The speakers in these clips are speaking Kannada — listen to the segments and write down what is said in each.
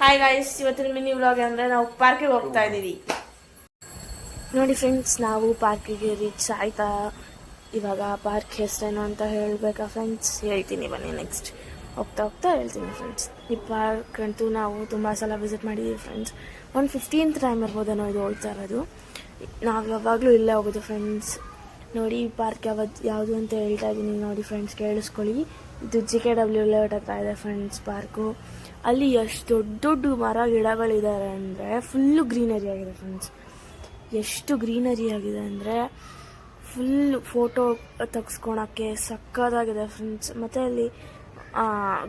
ಹಾಯ್ ಗಾಯ್ಸ್, ಇವತ್ತಿನ ಮಿನಿ ವ್ಲಾಗ್ ಅಂದರೆ ನಾವು ಪಾರ್ಕಿಗೆ ಹೋಗ್ತಾ ಇದ್ದೀವಿ. ನೋಡಿ ಫ್ರೆಂಡ್ಸ್, ನಾವು ಪಾರ್ಕಿಗೆ ರೀಚ್ ಆಯ್ತಾ. ಇವಾಗ ಪಾರ್ಕ್ ಹೆಸರೇನು ಅಂತ ಹೇಳಬೇಕಾ ಫ್ರೆಂಡ್ಸ್? ಹೇಳ್ತೀನಿ ಬನ್ನಿ. ನೆಕ್ಸ್ಟ್ ಹೋಗ್ತಾ ಹೇಳ್ತೀನಿ ಫ್ರೆಂಡ್ಸ್. ಈ ಪಾರ್ಕ್ ಅಂತೂ ನಾವು ತುಂಬ ಸಲ ವಿಸಿಟ್ ಮಾಡಿದ್ದೀವಿ ಫ್ರೆಂಡ್ಸ್. 115th ಟೈಮ್ ಇರ್ಬೋದೇನೋ ಇದು ಹೋಗ್ತಾ ಇರೋದು. ನಾವು ಯಾವಾಗಲೂ ಇಲ್ಲೇ ಹೋಗೋದು ಫ್ರೆಂಡ್ಸ್. ನೋಡಿ ಈ ಪಾರ್ಕ್ ಯಾವುದು ಅಂತ ಹೇಳ್ತಾ ಇದ್ದೀನಿ ನೋಡಿ ಫ್ರೆಂಡ್ಸ್, ಕೇಳಿಸ್ಕೊಳ್ಳಿ. ಇದು JKW ಲೇಔಟ್ ಹತ್ರ ಇದೆ ಫ್ರೆಂಡ್ಸ್ ಪಾರ್ಕು. ಅಲ್ಲಿ ಎಷ್ಟು ದೊಡ್ಡ ಮರ ಗಿಡಗಳಿದ್ದಾರೆ ಅಂದರೆ ಫುಲ್ಲು ಗ್ರೀನರಿ ಆಗಿದೆ ಫ್ರೆಂಡ್ಸ್. ಎಷ್ಟು ಗ್ರೀನರಿ ಆಗಿದೆ ಅಂದರೆ ಫುಲ್ ಫೋಟೋ ತೆಗೆಸ್ಕೊಳಕ್ಕೆ ಸಕ್ಕತ್ತಾಗಿದೆ ಫ್ರೆಂಡ್ಸ್. ಮತ್ತು ಅಲ್ಲಿ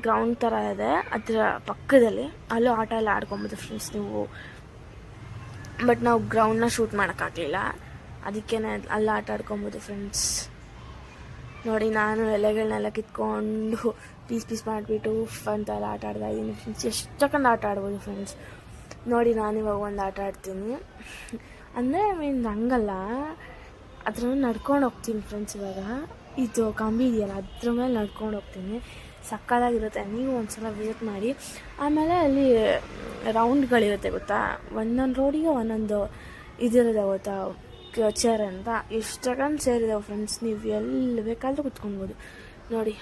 ಗ್ರೌಂಡ್ ಥರ ಇದೆ, ಅದರ ಪಕ್ಕದಲ್ಲಿ ಅಲ್ಲೂ ಆಟ ಎಲ್ಲ ಆಡ್ಕೊಬೋದು ಫ್ರೆಂಡ್ಸ್ ನೀವು. ಬಟ್ ನಾವು ಗ್ರೌಂಡ್ನ ಶೂಟ್ ಮಾಡೋಕ್ಕಾಗಲಿಲ್ಲ, ಅದಕ್ಕೇ ಅಲ್ಲಿ ಆಟ ಆಡ್ಕೊಬೋದು ಫ್ರೆಂಡ್ಸ್. ನೋಡಿ, ನಾನು ಎಲೆಗಳನ್ನೆಲ್ಲ ಕಿತ್ಕೊಂಡು ಪೀಸ್ ಮಾಡಿಬಿಟ್ಟು ಅಂತೆಲ್ಲ ಆಟ ಆಡ್ತಾ ಇದ್ದೀನಿ ಫ್ರೆಂಡ್ಸ್. ಎಷ್ಟೊಂದು ಆಟ ಆಡ್ಬೋದು ಫ್ರೆಂಡ್ಸ್. ನೋಡಿ, ನಾನಿವಾಗ ಒಂದು ಆಟ ಆಡ್ತೀನಿ ಅಂದರೆ ಹಂಗಲ್ಲ, ಅದ್ರ ಮೇಲೆ ನಡ್ಕೊಂಡು ಹೋಗ್ತೀನಿ ಫ್ರೆಂಡ್ಸ್. ಇವಾಗ ಇದು ಕಂಬಿ ಇದೆಯಲ್ಲ, ಅದ್ರ ಮೇಲೆ ನಡ್ಕೊಂಡು ಹೋಗ್ತೀನಿ. ಸಕ್ಕತ್ತಾಗಿರುತ್ತೆ, ನೀವು ಒಂದ್ಸಲ ವಿಸಿಟ್ ಮಾಡಿ. ಆಮೇಲೆ ಅಲ್ಲಿ ರೌಂಡ್ಗಳಿರುತ್ತೆ ಗೊತ್ತಾ, ಒಂದೊಂದು ರೋಡಿಗೆ ಒಂದೊಂದು ಇದಿರುತ್ತೆ ಗೊತ್ತಾ, ಚೇರ್ ಅಂತ. ಎಷ್ಟೊಂದು ಚೇರ್ ಇದಾವೆ ಫ್ರೆಂಡ್ಸ್, ನೀವು ಎಲ್ಲಿ ಬೇಕಾದರೂ ಕುತ್ಕೊಳ್ಬೋದು. ನೋಡಿ,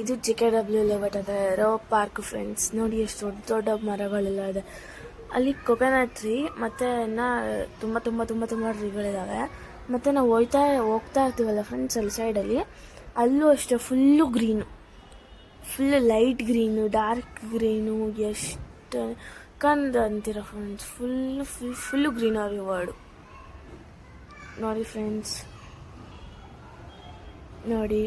ಇದು JKW ಲೇಔಟ್ ಹತ್ರ ಇರೋ ಪಾರ್ಕ್ ಫ್ರೆಂಡ್ಸ್. ನೋಡಿ ಎಷ್ಟು ದೊಡ್ಡ ದೊಡ್ಡ ಮರಗಳೆಲ್ಲ ಇದೆ ಅಲ್ಲಿ. ಕೊಕೊನಟ್ ಟ್ರೀ ಮತ್ತು ತುಂಬ ಟ್ರೀಗಳಿದ್ದಾವೆ. ಮತ್ತು ನಾವು ಹೋಗ್ತಾ ಇರ್ತೀವಲ್ಲ ಫ್ರೆಂಡ್ಸ್, ಅಲ್ಲಿ ಸೈಡಲ್ಲಿ ಅಲ್ಲೂ ಅಷ್ಟೇ full green, full light green, dark green, ಎಷ್ಟು ಅಂತೀರ ಫ್ರೆಂಡ್ಸ್. Full greenery word. ನೋಡಿ ಫ್ರೆಂಡ್ಸ್, ನೋಡಿ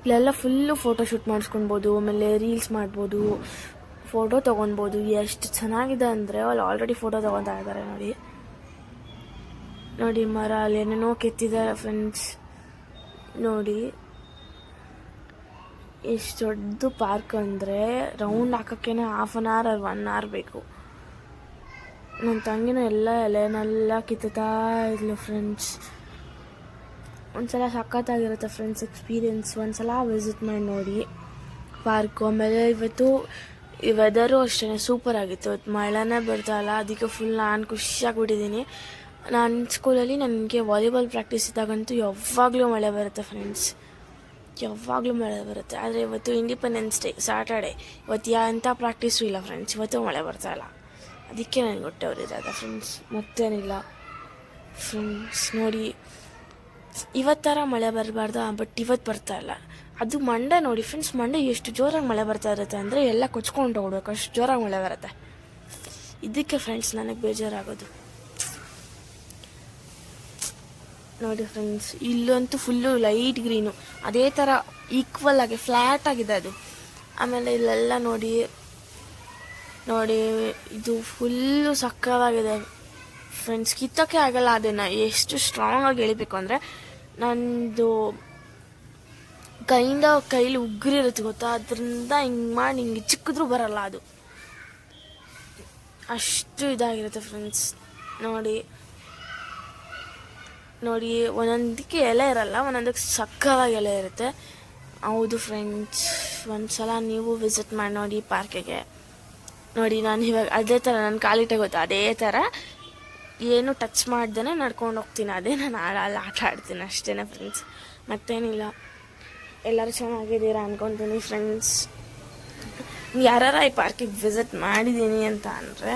ಇಲ್ಲೆಲ್ಲ ಫುಲ್ಲು ಫೋಟೋ ಶೂಟ್ ಮಾಡಿಸ್ಕೊಳ್ಬೋದು, ಆಮೇಲೆ ರೀಲ್ಸ್ ಮಾಡ್ಬೋದು, ಫೋಟೋ ತೊಗೊಳ್ಬೋದು. ಎಷ್ಟು ಚೆನ್ನಾಗಿದೆ ಅಂದರೆ ಅಲ್ಲಿ ಆಲ್ರೆಡಿ ಫೋಟೋ ತೊಗೊತಾ ಇದ್ದಾರೆ. ನೋಡಿ ಮರ ಅಲ್ಲಿ ಏನೇನೋ ಕೆತ್ತಿದ್ದಾರೆ ಫ್ರೆಂಡ್ಸ್. ನೋಡಿ ಎಷ್ಟು ದೊಡ್ಡ ಪಾರ್ಕ್ ಅಂದರೆ round ಹಾಕೋಕ್ಕೇ ½ an hour or 1 hour ಬೇಕು. ನನ್ನ ತಂಗಿನೂ ಎಲ್ಲ ಎಲೆನೆಲ್ಲ ಕಿತ್ತುತ್ತಾ ಇರಲಿ ಫ್ರೆಂಡ್ಸ್. ಒಂದ್ಸಲ ಸಖತ್ತಾಗಿರುತ್ತೆ ಫ್ರೆಂಡ್ಸ್ ಎಕ್ಸ್ಪೀರಿಯೆನ್ಸ್. ಒಂದ್ಸಲ ವಿಸಿಟ್ ಮಾಡಿ ನೋಡಿ ಪಾರ್ಕು. ಆಮೇಲೆ ಇವತ್ತು ಈ ವೆದರು ಅಷ್ಟೇ ಸೂಪರ್ ಆಗಿತ್ತು. ಮಳೆನೇ ಬರ್ತಾಯಿಲ್ಲ, ಅದಕ್ಕೆ ಫುಲ್ ನಾನು ಖುಷಿಯಾಗಿಬಿಟ್ಟಿದ್ದೀನಿ. ನನ್ನ ಸ್ಕೂಲಲ್ಲಿ ನನಗೆ ವಾಲಿಬಾಲ್ ಪ್ರಾಕ್ಟೀಸ್ ಇದ್ದಾಗಂತೂ ಯಾವಾಗಲೂ ಮಳೆ ಬರುತ್ತೆ ಫ್ರೆಂಡ್ಸ್, ಯಾವಾಗಲೂ ಮಳೆ ಬರುತ್ತೆ. ಆದರೆ ಇವತ್ತು ಇಂಡಿಪೆಂಡೆನ್ಸ್ ಡೇ ಸ್ಯಾಟರ್ಡೇ, ಇವತ್ತು ಎಂಥ ಪ್ರಾಕ್ಟೀಸು ಇಲ್ಲ ಫ್ರೆಂಡ್ಸ್. ಇವತ್ತು ಮಳೆ ಬರ್ತಾಯಿಲ್ಲ, ಅದಕ್ಕೆ ನನಗೆ ಹೊಟ್ಟೆ ಉರಿತದೆ ಫ್ರೆಂಡ್ಸ್, ಮತ್ತೇನಿಲ್ಲ ಫ್ರೆಂಡ್ಸ್. ನೋಡಿ, ಇವತ್ತರ ಮಳೆ ಬರಬಾರ್ದು, ಬಟ್ ಇವತ್ತು ಬರ್ತಾಯಿಲ್ಲ. ಅದು ಮಂಡೆ ನೋಡಿ ಫ್ರೆಂಡ್ಸ್, ಮಂಡೆ ಎಷ್ಟು ಜೋರಾಗಿ ಮಳೆ ಬರ್ತಾ ಇರುತ್ತೆ ಅಂದರೆ ಎಲ್ಲ ಕೊಚ್ಕೊಂಡು ಹೋಗ್ಬೇಕು, ಅಷ್ಟು ಜೋರಾಗಿ ಮಳೆ ಬರುತ್ತೆ. ಇದಕ್ಕೆ ಫ್ರೆಂಡ್ಸ್ ನನಗೆ ಬೇಜಾರಾಗೋದು. ನೋಡಿ ಫ್ರೆಂಡ್ಸ್, ಇಲ್ಲಂತೂ ಫುಲ್ಲು ಲೈಟ್ ಗ್ರೀನು, ಅದೇ ಥರ ಈಕ್ವಲ್ ಆಗಿ ಫ್ಲ್ಯಾಟ್ ಆಗಿದೆ ಅದು. ಆಮೇಲೆ ಇಲ್ಲೆಲ್ಲ ನೋಡಿ ಇದು ಫುಲ್ಲು ಸಕ್ಕತ್ತಾಗಿದೆ ಫ್ರೆಂಡ್ಸ್. ಕಿತ್ತೋಕ್ಕೆ ಆಗಲ್ಲ ಅದನ್ನು, ಎಷ್ಟು ಸ್ಟ್ರಾಂಗಾಗಿ ಎಳಿಬೇಕು ಅಂದರೆ ನಂದು ಕೈಲಿ ಉಗ್ರಿರುತ್ತೆ ಗೊತ್ತಾ, ಅದರಿಂದ ಹಿಂಗೆ ಮಾಡಿ ಹಿಂಗೆ ಚಿಕ್ಕಿದ್ರೂ ಬರಲ್ಲ ಅದು, ಅಷ್ಟು ಇದಾಗಿರುತ್ತೆ ಫ್ರೆಂಡ್ಸ್. ನೋಡಿ ಒಂದೊಂದಕ್ಕೆ ಎಲೆ ಇರಲ್ಲ, ಒಂದೊಂದಕ್ಕೆ ಸಕ್ಕತ್ತಾಗಿ ಎಲೆ ಇರುತ್ತೆ. ಹೌದು ಫ್ರೆಂಡ್ಸ್, ಒಂದ್ಸಲ ನೀವು ವಿಸಿಟ್ ಮಾಡಿ ನೋಡಿ ಪಾರ್ಕಿಗೆ. ನೋಡಿ, ನಾನು ಇವಾಗ ಅದೇ ಥರ ನನ್ನ ಕಾಲಿಟ್ಟೆ ಗೊತ್ತಾ, ಅದೇ ಥರ ಏನು ಟಚ್ ಮಾಡ್ದೇ ನಡ್ಕೊಂಡು ಹೋಗ್ತೀನಿ. ಅದೇ ನಾನು ಅಲ್ಲಿ ಆಟ ಆಡ್ತೀನಿ ಅಷ್ಟೇ ಫ್ರೆಂಡ್ಸ್, ಮತ್ತೇನಿಲ್ಲ. ಎಲ್ಲರೂ ಚೆನ್ನಾಗಿದ್ದೀರಾ ಅಂದ್ಕೊತೀನಿ ಫ್ರೆಂಡ್ಸ್. ಯಾರು ಈ ಪಾರ್ಕಿಗೆ ವಿಸಿಟ್ ಮಾಡಿದ್ದೀನಿ ಅಂತ ಅಂದರೆ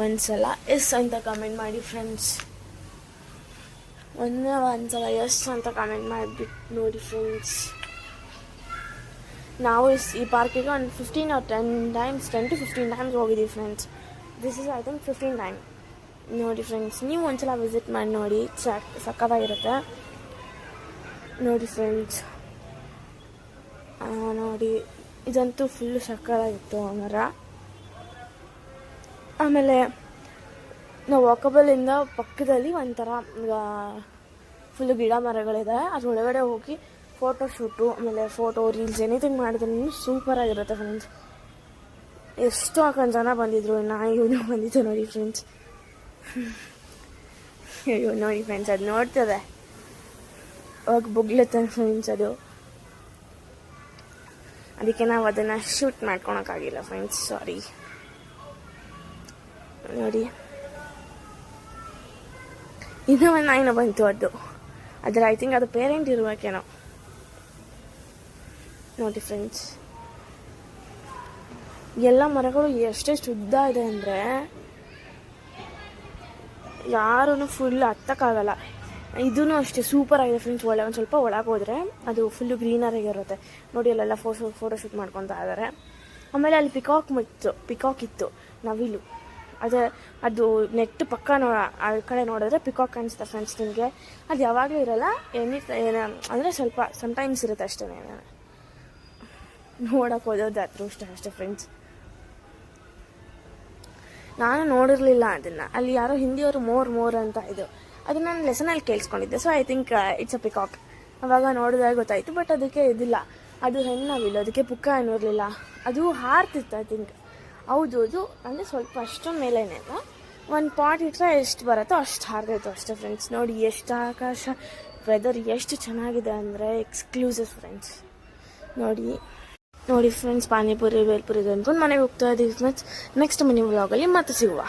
ಒಂದ್ಸಲ ಎಸ್ ಅಂತ ಕಮೆಂಟ್ ಮಾಡಿ ಫ್ರೆಂಡ್ಸ್. ಒಂದ್ಸಲ ಎಸ್ ಅಂತ ಕಮೆಂಟ್ ಮಾಡಿಬಿಟ್ಟು ನೋಡಿ ಫ್ರೆಂಡ್ಸ್. ನಾವು ಈ ಪಾರ್ಕಿಗೆ ಒಂದು 15 or 10 times, 10 to 15 times ಹೋಗಿದ್ದೀವಿ friends. This is I think 15th time. ನೋಡಿ ಫ್ರೆಂಡ್ಸ್, ನೀವು ಒಂದ್ಸಲ ವಿಸಿಟ್ ಮಾಡಿ ನೋಡಿ, ಸಕ್ಕತ್ತಾಗಿರುತ್ತೆ. ನೋಡಿ ಫ್ರೆಂಡ್ಸ್, ನೋಡಿ ಇದಂತೂ ಫುಲ್ಲು ಸಕ್ಕತ್ತಾಗಿತ್ತು ಮರ. ಆಮೇಲೆ ನಾವು ವಾಕಬಲಿಂದ ಪಕ್ಕದಲ್ಲಿ ಒಂಥರ ಫುಲ್ಲು ಗಿಡ ಮರಗಳಿದೆ, ಅದರೊಳಗಡೆ ಹೋಗಿ ಫೋಟೋ ಶೂಟು, ಆಮೇಲೆ ಫೋಟೋ ರೀಲ್ಸ್ ಎನಿಥಿಂಗ್ ಮಾಡಿದ್ರು ಸೂಪರಾಗಿರುತ್ತೆ ಫ್ರೆಂಡ್ಸ್. ಎಷ್ಟು ಹಾಕೊಂಡು ಜನ ಬಂದಿದ್ರು, ಇವನು ಬಂದಿದ್ದು ನೋಡಿ ಫ್ರೆಂಡ್ಸ್. ಅಯ್ಯೋ ನೋಡಿ ಫ್ರೆಂಡ್ಸ್, ಅದು ನೋಡ್ತದೆ ಹೋಗಿ ಬುಗ್ಲತ್ತೆ ಫ್ರೆಂಡ್ಸ್ ಅದು. ಅದಕ್ಕೆ ನಾವು ಅದನ್ನು ಶೂಟ್ ಮಾಡ್ಕೊಳಕ್ಕಾಗಿಲ್ಲ ಫ್ರೆಂಡ್ಸ್, ಸಾರಿ. ನೋಡಿ ಇನ್ನೂ ಒಂದು ನಾಯಿನ ಬಂತು, ಅದರ ಐ ಥಿಂಕ್ ಅದು ಪೇರೆಂಟ್ ಇರಬೇಕೇನೋ. ನೋಡಿ ಫ್ರೆಂಡ್ಸ್, ಎಲ್ಲ ಮರಗಳು ಎಷ್ಟೆಷ್ಟು ಉದ್ದ ಇದೆ ಅಂದರೆ ಯಾರೂ ಫುಲ್ ಹತ್ತಕ್ಕಾಗಲ್ಲ. ಇದೂ ಅಷ್ಟೇ ಸೂಪರ್ ಆಗಿದೆ ಫ್ರೆಂಡ್ಸ್. ಒಂದು ಸ್ವಲ್ಪ ಒಳಗೆ ಹೋದರೆ ಅದು ಫುಲ್ಲು ಗ್ರೀನರಿಗಿರುತ್ತೆ. ನೋಡಿ ಅಲ್ಲೆಲ್ಲ ಫೋಟೋಶೂಟ್ ಮಾಡ್ಕೊತಾ ಇದ್ದಾರೆ. ಆಮೇಲೆ ಅಲ್ಲಿ ಪಿಕಾಕ್ ಇತ್ತು, ನವಿಲು. ಅದು ನೆಟ್ ಪಕ್ಕ ಆ ಕಡೆ ನೋಡಿದ್ರೆ ಪಿಕಾಕ್ ಕಾಣಿಸುತ್ತೆ ಫ್ರೆಂಡ್ಸ್ ನಿಮಗೆ. ಅದು ಯಾವಾಗಲೂ ಇರಲ್ಲ, ಅಂದರೆ ಸ್ವಲ್ಪ ಸಮ್ಟೈಮ್ಸ್ ಇರುತ್ತೆ ಅಷ್ಟೇ. ನೋಡೋಕೆ ಹೋದೋದು ಅದೃಷ್ಟ ಅಷ್ಟೇ ಫ್ರೆಂಡ್ಸ್. ನಾನು ನೋಡಿರಲಿಲ್ಲ ಅದನ್ನು. ಅಲ್ಲಿ ಯಾರೋ ಹಿಂದಿಯವರು ಮೋರ್ ಅಂತ ಇದು, ಅದನ್ನು ನಾನು ಲೆಸನಲ್ಲಿ ಕೇಳಿಸ್ಕೊಂಡಿದ್ದೆ. So I think it's a peacock. ಆವಾಗ ನೋಡಿದಾಗ ಗೊತ್ತಾಯಿತು. ಬಟ್ ಅದಕ್ಕೆ ಇದಿಲ್ಲ, ಅದು ಹೆಣ್ಣಾವಿಲ್ಲ, ಅದಕ್ಕೆ ಪುಕ್ಕ ಏನಿರಲಿಲ್ಲ. ಅದು ಹಾರ್ತಿತ್ತು ಐ ಥಿಂಕ್. ಹೌದು, ಅಂದರೆ ಸ್ವಲ್ಪ ಅಷ್ಟೊಂದು ಮೇಲೇನೆ ಅಲ್ಲ, ಒಂದು ಪಾಟ್ ಇಟ್ಟರೆ ಎಷ್ಟು ಬರುತ್ತೋ ಅಷ್ಟು ಹಾರ್ತಾಯಿತ್ತು ಅಷ್ಟೇ ಫ್ರೆಂಡ್ಸ್. ನೋಡಿ ಎಷ್ಟು ಆಕಾಶ, ವೆದರ್ ಎಷ್ಟು ಚೆನ್ನಾಗಿದೆ ಅಂದರೆ ಎಕ್ಸ್ಕ್ಲೂಸಿವ್ ಫ್ರೆಂಡ್ಸ್. ನೋಡಿ ಫ್ರೆಂಡ್ಸ್, ಪಾನಿಪುರಿ ಬೇಲ್ಪುರಿ ಅಂದ್ಕೊಂಡು ಮನೆಗೆ ಹೋಗ್ತಾ ಇದ್ದೀವಿ ಫ್ರೆಂಡ್ಸ್. ನೆಕ್ಸ್ಟ್ ಮಿನಿ ವ್ಲಾಗಲ್ಲಿ ಮತ್ತೆ ಸಿಗುವ.